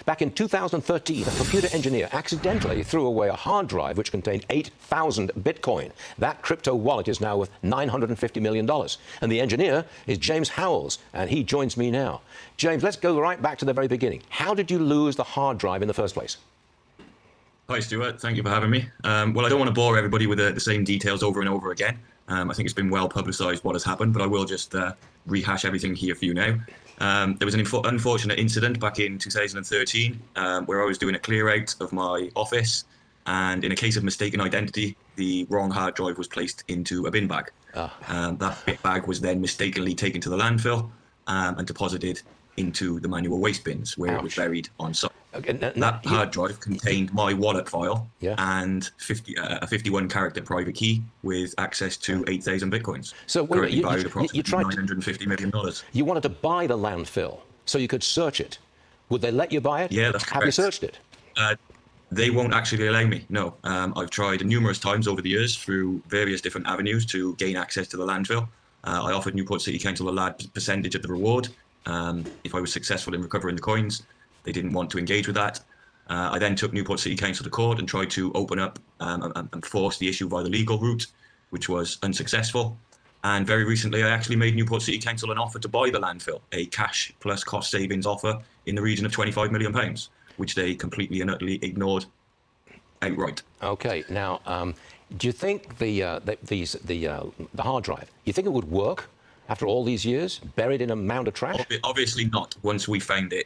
Back in 2013, a computer engineer accidentally threw away a hard drive which contained 8,000 Bitcoin. That crypto wallet is now worth $950 million. And the engineer is James Howells, and he joins me now. James, let's go right back to the very beginning. How did you lose the hard drive in the first place? Hi, Stuart. Thank you for having me. Well, I don't want to bore everybody with the same details over and over again. I think it's been well publicised what has happened, but I will just rehash everything here for you now. There was an unfortunate incident back in 2013 where I was doing a clear out of my office, and in a case of mistaken identity, the wrong hard drive was placed into a bin bag. That bin bag was then mistakenly taken to the landfill and deposited into the manual waste bins, where it was buried on site. That hard drive contained my wallet file and a 51-character private key with access to 8,000 bitcoins. So currently valued approximately $950 million. You wanted to buy the landfill so you could search it. Would they let you buy it? Yeah, that's correct. Have you searched it? They won't actually allow me, no. I've tried numerous times over the years through various different avenues to gain access to the landfill. I offered Newport City Council a large percentage of the reward if I was successful in recovering the coins. They didn't want to engage with that. I then took Newport City Council to court and tried to open up and force the issue via the legal route, which was unsuccessful. And very recently, I actually made Newport City Council an offer to buy the landfill, a cash plus cost savings offer in the region of £25 million, which they completely and utterly ignored outright. Okay, now, do you think the hard drive, you think it would work after all these years, buried in a mound of trash? Obviously not. Once we found it,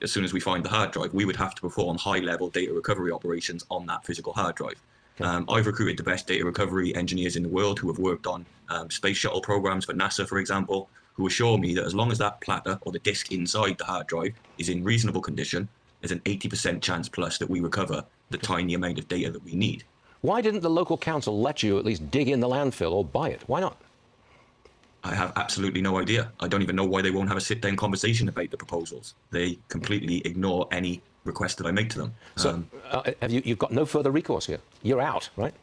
as soon as we find the hard drive, we would have to perform high-level data recovery operations on that physical hard drive. Okay. I've recruited the best data recovery engineers in the world who have worked on space shuttle programs for NASA, for example, who assure me that as long as that platter or the disk inside the hard drive is in reasonable condition, there's an 80% chance plus that we recover the tiny amount of data that we need. Why didn't the local council let you at least dig in the landfill or buy it? Why not? I have absolutely no idea. I don't even know why they won't have a sit-down conversation about the proposals. They completely ignore any request that I make to them. So you've got no further recourse here? You're out, right?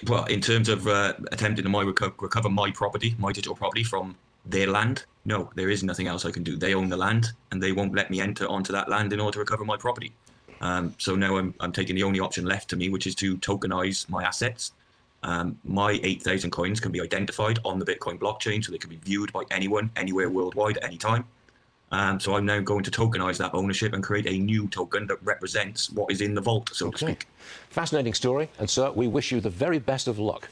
Well, in terms of attempting to recover my property, my digital property from their land, no, there is nothing else I can do. They own the land, and they won't let me enter onto that land in order to recover my property. So now I'm taking the only option left to me, which is to tokenize my assets. My 8,000 coins can be identified on the Bitcoin blockchain, so they can be viewed by anyone, anywhere worldwide at any time. So I'm now going to tokenize that ownership and create a new token that represents what is in the vault, so to speak. Fascinating story. And sir, we wish you the very best of luck.